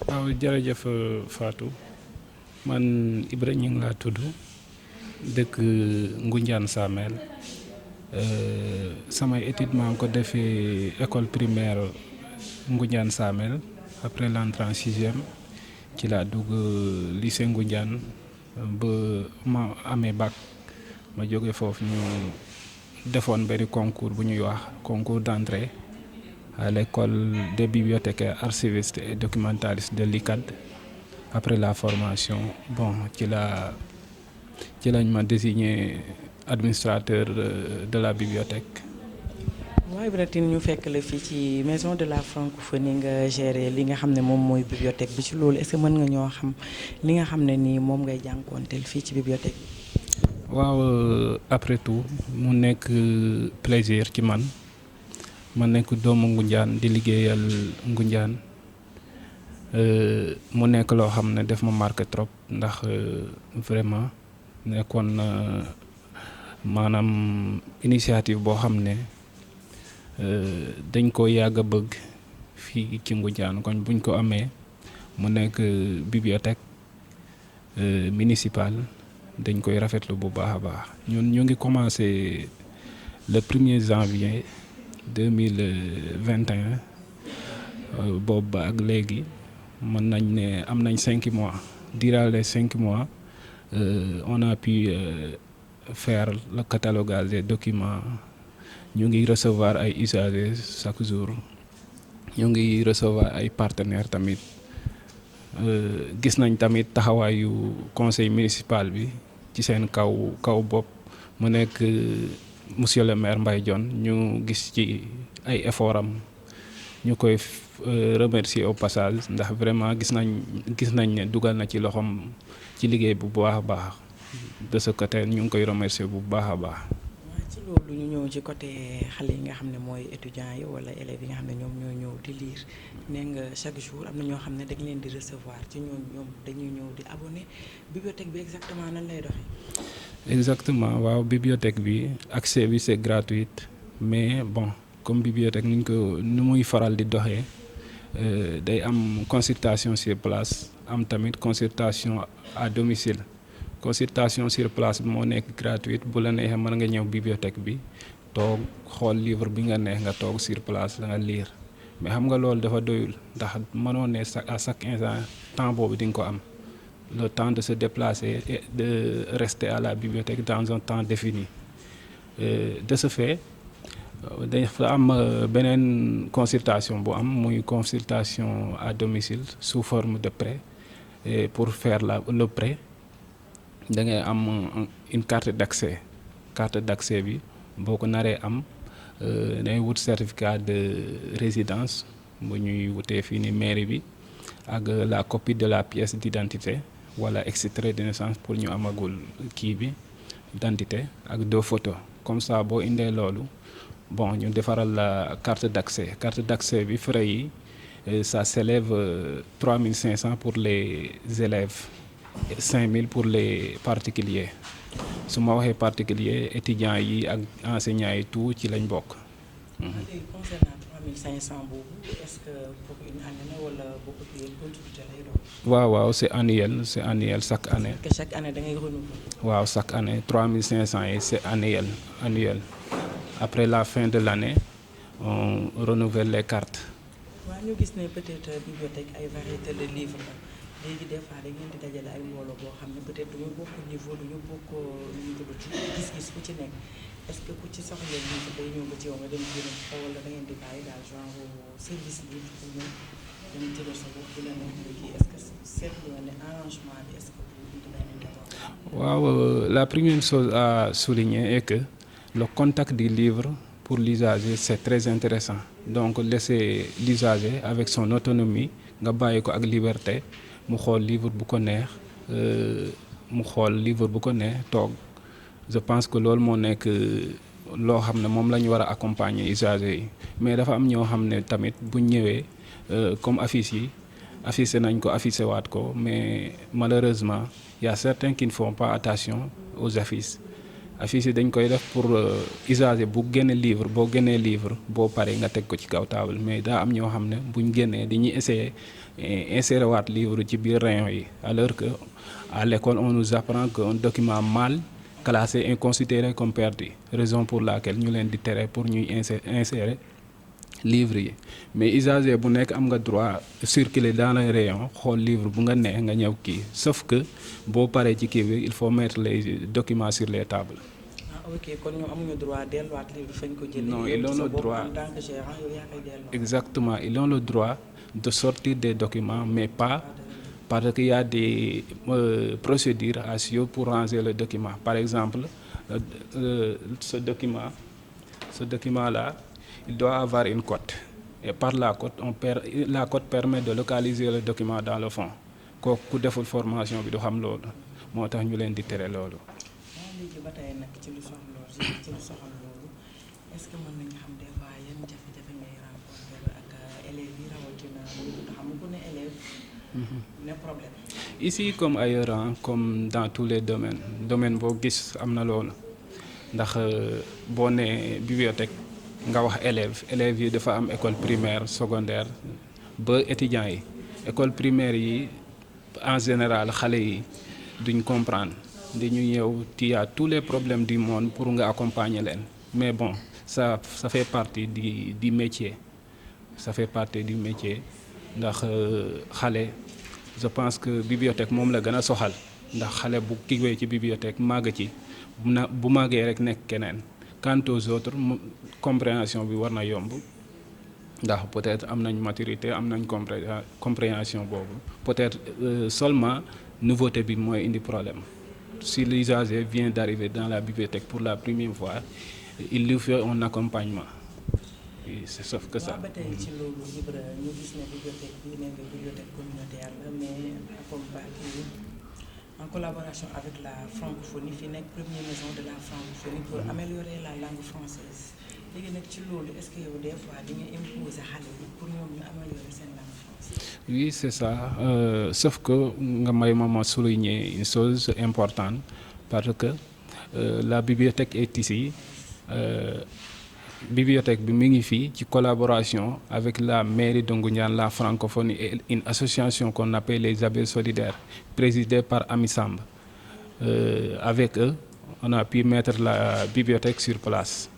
waaw jërëjëf Fatou man Ibra ñu ngi laa tudd dëkk Ngoundiane Samel samay études maa ngi ko defee école primaire Ngoundiane Samel après l'entrée en sixième ci laa dugg lycée Ngoundiane ba ma amee bac ma jóge foofu ñu defoon benn concours bu ñuy wax concours d'entrée à l'école des bibliothécaires archivistes et documentalistes de l'ICAD. Après la formation bon ci lañ ma désigné administrateur de la bibliothèque. waaye Ibra Tine ñu fekk la fii ci maison de la francophonie nga gérer li nga xam ne moom mooy bibliothèque bi ci loolu est-ce que mën nga ñoo xam li nga xam ne nii moom ngay jànkoonteel fii ci bibliothèque bi. waaw après tout mu nekk plaisir ci man ma nekk doomu Ngoundiane di liggéeyal Ngoundiane mu nekk loo xam ne def ma marqué trop ndax vraiment nekkoon na maanaam initiative boo xam ne dañ ko yàgg a bëgg fii ci Ngoundiane kon buñ ko amee mu nekk bibliothèque municipale dañ koy rafetlu bu baax a baax ñun ñu ngi commencé le 1er janvier 2021 boobu ba ak léegi mën nañ ne am nañ 5 mois durant les 5 mois on a pu faire le catalogage des documents ñu ngi recevoir ay usagers chaque jour ñu ngi recevoir ay partenaires tamit gis nañ tamit taxawaayu conseil municipal bi ci seen kaw bopp mu nekk monsieur le maire Mbaye Dione ñu gis ci ay effort am ñu koy remercier au passage ndax vraiment gis nañ ne dugal na ci loxoom ci liggéey bu baax a baax de ce côté ñu ngi koy remercier bu baax a baax. ci loolu ñu ñëw ci côté xale yi nga xam ne mooy étudiants yi wala élèves yi nga xam ne ñoom ñoo ñëw di lire nee nga chaque jour am na ñoo xam ne dañ leen di recevoir ci ñoom dañuy ñëw di abonné bibliothèque bi exactement nan lay doxee. exactement waaw bibliothèque bi accès bi c'est gratuit mais bon comme bibliothèque nu muy faral di doxee day am consultation sur place am tamit consultation à domicile. consultation sur place bi moo nekk gratuite bu la neexee mën nga ñëw bibliothèque bi toog xool livre bi nga neex nga toog sur place da nga lire mais xam nga loolu dafa doyul ndax mënoo ne à chaque instant temps boobu di nga ko am le temps de se déplacer et de rester à la bibliothèque dans un temps défini de ce fait dafa am beneen consultation bu am muy consultation à domicile sous forme de prêt et pour faire le prêt da ngay am une carte d'accès bi boo ko naree am dangay wut certificat de résidence bu ñuy wutee fii ni mairie bi ak la copie de la pièce d'identité wala extrait de naissance pour ñu amagul kii bi d'identité ak 2 photos comme ça boo indee loolu bon ñu defaral la carte d'accès bi frais yi ça s'élève 3500 pour les élèves 5000 pour les particuliers su ma waxee particulier étudiants yi ak enseignants yi tout ci lañ bokk. léegi concernant 3500 boobu est-ce que pour une année la wala beaucoup de continuité lay doon. waaw c'est annuel chaque année. que chaque année da ngay renouveler. waaw chaque année 3500 yi c'est annuel après la fin de l'année on renouvelle les cartes. waaw ñu gis ne peut-être bibliothèque ay variété de livres la. léegi des fois da ngeen di dajale ay mbooloo boo xam ne peut-être du ñu bokk niveau du ñu bokk lu ñu tudd ci gis-gis ku ci nekk est-ce que ku ci soxla livre day ñëw ba ci yow nga dem jënd ko wala da ngeen di bàyyi daal genre service livre pour ñëw dem jënd sa bopp di la nekk léegi est-ce que seetlu nga ne arrangement bi est-ce que pour indi beneen d'abord. waaw la première chose à souligner est que le contact du livre pour l'usager c'est très intéressant donc laisser l'usager avec son autonomie nga bàyyi ko ak liberté. mu xool livre bu ko neex toog je pense que loolu moo nekk loo xam ne moom la ñu war a accompagner usagers yi mais dafa am ñoo xam ne tamit buñ ñëwee comme affiche yi affiché nañ ko affiché waat ko mais malheureusement il y a certains qui ne font pas attention aux affiches affiche yi dañ koy def pour usager bu génne livre boo génnee livre boo paree nga teg ko ci kaw table mais daa am ñoo xam ne buñ génnee dañuy essayer insérer waat livre ci biir rayon yi alors que à l'école on nous apprend qu'un document mal classé est considéré comme perdu raison pour laquelle ñu leen di tere pour ñuy insérer livre yi mais usager bu nekk am nga droit circuler dans les rayons xool livre bu nga neex nga ñëw kii sauf que boo paree ci kii bi il faut mettre les documents sur les tables. ok kon ñoom amuñu droit delluwaat livre fañ ko jëlee. non ils ont le droit en tant que gérant yow yaa koy delluwaat. exactement ils ont le droit de sortir des documents mais pas parce qu'il y a des procédures à suivre pour ranger le document par exemple ce document là. Il doit avoir une cote et par la cote permet de localiser le document dans le fond kooku ku deful formation bi du xam loolu moo tax ñu leen di tere loolu. léegi ba tey nag ci lu soxal loolu est-ce que mën nañu xam des fois yan jafe-jafe ngay rencontrer ak élèves yi rawatina xam nga ku ne élève ne problème. Ici comme ailleurs comme dans tous les domaine boo gis am na loolu ndax boo nee bibliothèque. nga wax élèves yi dafa am école primaire secondaire ba étudiants yi école primaire yi en général xale yi duñ comprendre dañu ñëw tu as tous les problèmes du monde pour nga accompagner leen mais bon ça fait partie du métier ndax xale je pense que bibliothèque moom la gën a soxal ndax xale bu kiiwee ci bibliothèque màgg ci bu màggee rek nekk keneen. Quant aux autres compréhension bi war na yomb ndax peut-être am nañ maturité am nañ compréhension boobu peut-être seulement nouveauté bi mooy indi problème si l'usager vient d'arriver dans la bibliothèque pour la première fois il lui faut un accompagnement oui c'est sauf que ça. ba tey ci loolu Ibra ñu gis ne bibliothèque bi nekk bibliothèque communautaire la mais accompagné en collaboration avec la francophonie fi nekk première maison de la francophonie pour améliorer la langue française léegi nag ci loolu est-ce que yow des fois di nga imposer xale yi pour ñoom ñu améliorer seen langue française. Oui c'est ça sauf que nga may ma souligner une chose importante parce que la bibliothèque est ici bibliothèque bi mi ngi fii ci collaboration avec la mairie de Ngoundiane la francophonie et une association qu'on appelle les Abeilles solidaires présidée par Ami Samb avec eux on a pu mettre la bibliothèque sur place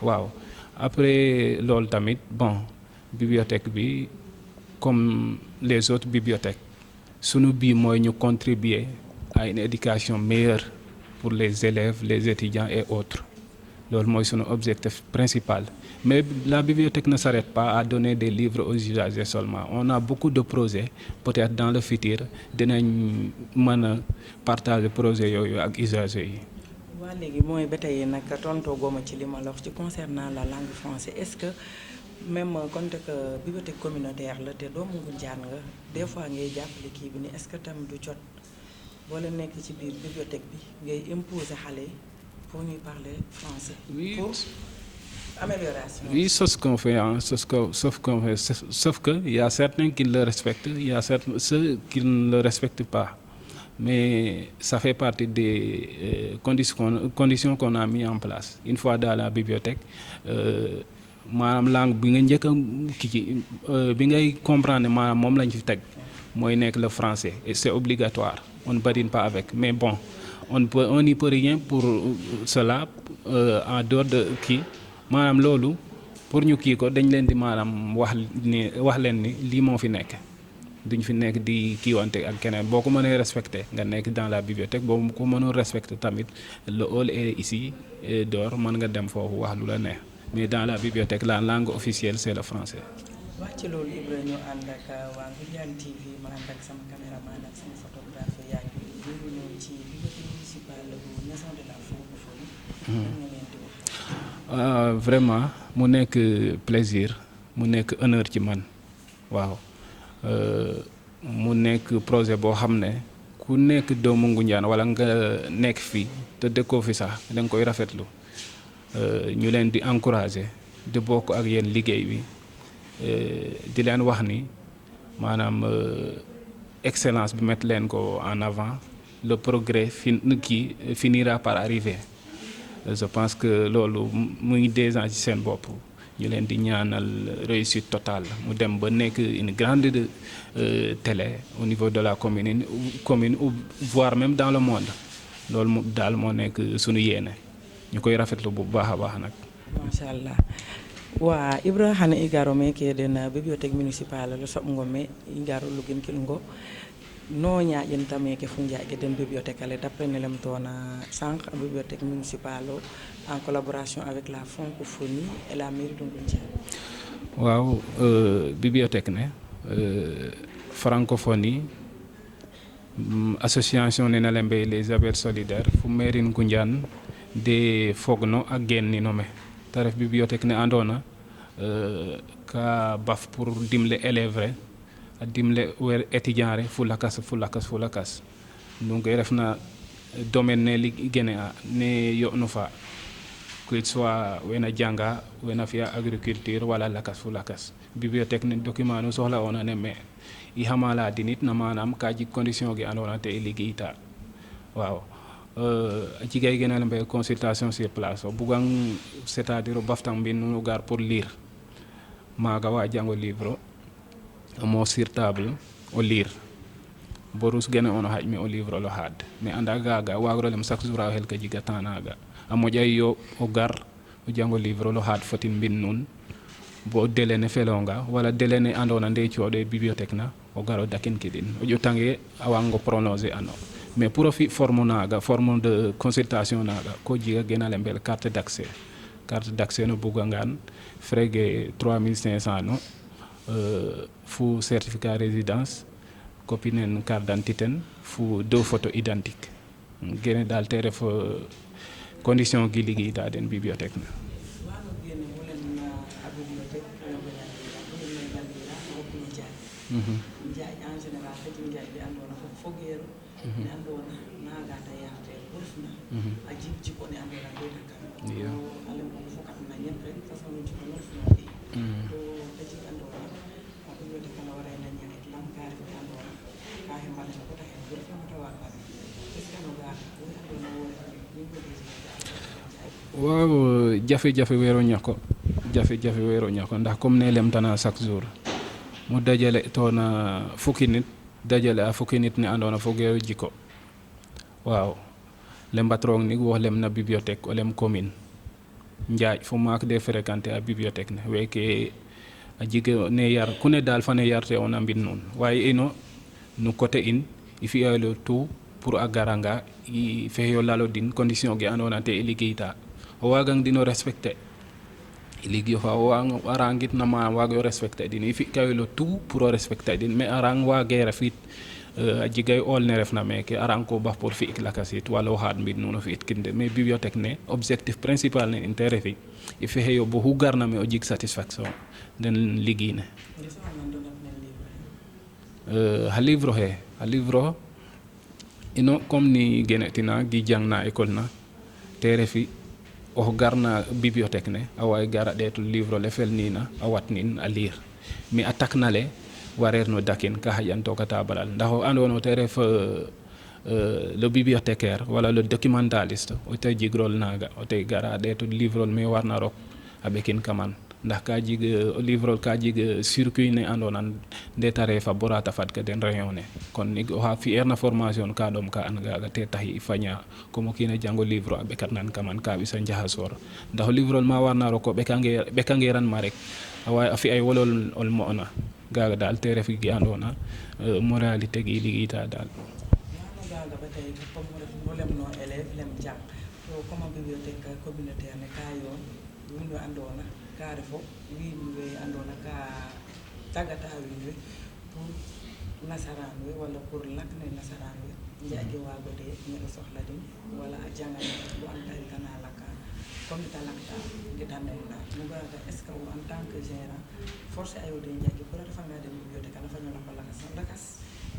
waaw après loolu tamit bon bibliothèque bi comme les autres bibliothèques sunu bii mooy ñu contribuer à une éducation meilleure pour les élèves les étudiants et autres loolu mooy sunu objectif principal mais la bibliothèque ne s'arrête pas à donner des livres aux usagers seulement on a beaucoup de projets peut-être dans le futur dinañ mën a partager projet yooyu ak usagers yi. waa léegi mooy ba tey nag tontoo gooma ci li ma la wax ci concernant la langue française est-ce que même compte que bibliothèque communautaire la te doomu Ngoundiane nga des fois ngay jàppale kii bi ni est-ce que tam du jot boo leen nekk ci biir bibliothèque bi ngay imposer xale yi pour ñuy parler français. Oui. Pour amélioration. Oui, c'est ce qu'on fait, sauf que il y a certains qui le respectent, il y a ceux qui ne le respectent pas. Mais ça fait partie des conditions qu'on a mis en place. Une fois dans la bibliothèque, maanaam langue bi nga njëkk a bi ngay comprendre maanaam moom lañ fi teg mooy nekk le français et c'est obligatoire on ne badine pas avec mais bon on n'y peut rien pour cela en dehors de kii maanaam loolu pour ñu kii ko dañ leen di maanaam wax leen ni lii moo fi nekk duñ fi nekk di kiiwante ak keneen boo ko mënee respecter nga nekk dans la bibliothèque boo ko mënul respecter tamit le hall est ici et dehors mën nga dem foofu wax lu la neex mais dans la bibliothèque la langue officielle c'est le français. wax ci loolu Ibra ñu ànd ak waa Ngoundiane TV ma ànd ak sama caméraman ak sama photographe yaa ngi ñu ñëw ci bibliothèque municipale bu maison de la francophonie. ñu leen di wax. Vraiment mu nekk plaisir mu nekk honneur ci man waaw mu nekk projet boo xam ne ku nekk doomu Ngoundiane wala nga nekk fii te dëkkoo fi sax da nga koy rafetlu ñu leen di encourager di bokk ak yéen liggéey bi di leen wax ni maanaam excellence bi mettre leen ko en avant le progrès finira par arriver je pense que loolu muy déjà ci seen bopp ñu leen di ñaanal réussite totale mu dem ba nekk une grande télé au niveau de la commune ou voire même dans le monde loolu mu daal moo nekk suñu yéene ñu koy rafetlu bu baax a baax nag. macha allah wa ibra hana igaro meke den bibliothèque municipale lo soɓngome igaro lugin kilngo no ñaaƴen tameke fu njaƴe den bibliothèque ale d'après ne lem toona sànq bibliothèque municipale o en collaboration avec la francophonie et la mairie de Ngoundiane. waaw bibliothèque ne francophonie association nena lembe les Abel solidaires fu mairie Ngoundiane de fogno ak genni nome ta ref bibliothèque ne andona ka baf pour dimle élève a dimle wer étudiant re fu lakas donc e refna domaine ne li gene a ne yo'nu fa qu'il soit wena janga wena fiya agriculture wala lakas bibliothèque ne document nu soxla ona ne mais i xamala dinit na manam ka jik condition gi andona te i liggéeyta waaw a jigay genal mbay consultation sur place o bugang c'est-à-dire o baftang mbin nu gar pour lire maga wa jango livre mo sur table o lire borus gene ono hajmi o livre lo had mais anda gaga wagro lem chaque jour a hel ka jiga tanaga a moƴay yo o gar o jango livre lo had fotin mbin nun bo délai ne felonga wala délai ne andona nde coɗe bibliothèque na o gar o dakin kidin o ƴottange a wango prolonger ano mais pour o fi forme naga forme de consultation naga ko jiga genale mbel carte d'accès no bugangan frege 3500 no fu certificat résidence copie nen carte d'identité fu 2 photos identiques gene dal te ref condition gi liggéeyta den bibliothèque na njaaj en général kadi njaaj ɓe andona fof fogeero ne andona nagata yahate ɓurfna a jib jikko ne andona ɓeyta kam alem ko fof kam na ñep rek façon jikko non fno ɗi to kadi andona ko ɓeyde kala waray na ñaget lam kaari ko andona ka he mbaɗata kota hen ɓurfnama tawa kam est ce que no gaata woni andona wore min goɗeji waaw jafe-jafe weero ñako ndax comme ne lemtana chaque jour mu dajale toona fukki nit ne andona fogeero jikko waaw lem batrong ni wax lem na bibliothèque o lem commune njaaj fu maak de fréquenter a bibliothèque ne weke a jiga ne yar ku ne dal fane yarte on a mbin nun waye ino no côté in i fi'a le tout pour a garanga i feyo lalo din condition ge andona te i liggéeyta o wagang dino respecter liggéey fa arangit na ma wago respecter din i fi kayo le tout pour o respecter din mais arang wage refit a jigay ol ne refna meke arang ko bax pour fi ik lakasit wala o had mbid nuno fi it kinde mais bibliothèque ne objectif principal ne intérêt fi i fexe yo bo hu garna me o jig satisfaction den liggéey ne ha livre ino comme ni genetina gi jangna école na te refi o garna bibliothèque ne a way gara ɗeeto livre le fel nina a watnin a lire mais a takna le wareer no dakin ka xaƴantoka ta balal ndax o andono te ref le bibliothécaire wala le documentaliste o te jigrol naga o te gara ɗeeto livre mais warna rok a ɓekin kaman ndax ka jig livre ka jig circuit ne andona ndeta refa bo rata fad ka den rayon ne kon nig oxa fi'eerna formation ka ɗom ka an gaga te taxi faña comme o kiina jango livre a ɓekat nan kaman ka ɓisa njaxasor ndax o livre ma warna roko ɓekangeran ma rek a fi'ay wolol ol mo'na gaga dal te ref gi andona moralité gi liggéeyta dal gaga ba tay comme mo lemno élève lem jang to comme bibliothèque communautaire ne ka yon windo andona kaare fof wiɓe andona ka tagata wiɓe pour nasaran we walla pour lakne nasaran we jaaƴe wagode neɗo sohla ɗum walla a jangan bo antari tan a lakka comme ta lakta guetanɗemɗa no gaga est ce que en tant que gérant forcé ayode jaaƴe pour refangade bibliothèque ana fañola ko lakas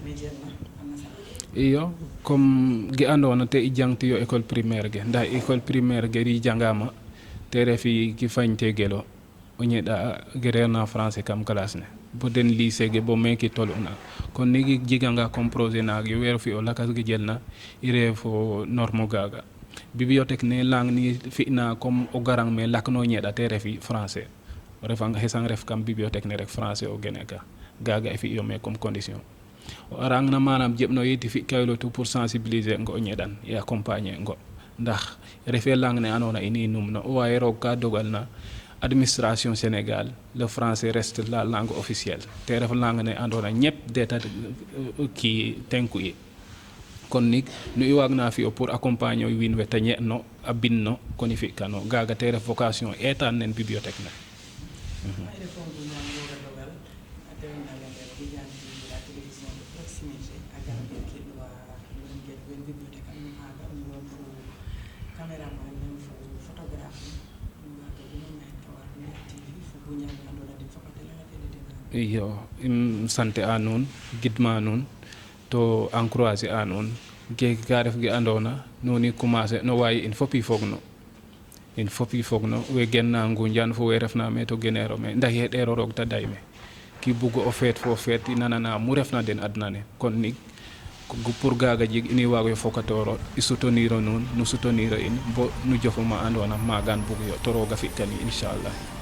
mais jerna a nasaran iyo comme ge andona te i jangti yo école primaire ge nda école primaire ge ri jangama te refi ki fañte gelo o ñeɗa gererna français kam classe ne bo den lycée ge bo meki toluna kon nigi jiganga comme projet naag yo weero fi o lakas ge jelna i reefo norme gaga bibliothèque ne langue ni fi'na comme o garang me lakno ñeɗa te refi français o refanga xesang ref kam bibliothèque ne rek français o gene ka gaga e fi'yo me comme condition o arangna manam jeɓno yiti fi kaylo tout pour sensibiliser ngo o ñeɗan et accompagner ngo ndax refe langue ne andona ini numno waye roog ka dogal na administration Sénégal le français reste la langue officielle te ref langue ne andona ñep deta ki tenku yi kon nik nu i waagna fi'o pour accompagner wiin we ta ñe'no a binno kon i fi'kano gaga te ref vocation eetaan nen bibliothèque ne iyo im sante a nuun gidma nuun to encourager a nuun geek ka ref ge andona nuni commencer no waye in fop i fogno we genna Ngunjaan fo we refna me to genero me ndax yeɗero roog ta day me ki bugo o feet fo feet i nanana mu refna den adna ne kon nig pour gaga jeg ini waago yo fokatoro i soutenir o nuun nu soutenir in bo nu jofuma andona magan bugu yo to roga fi kan inchallah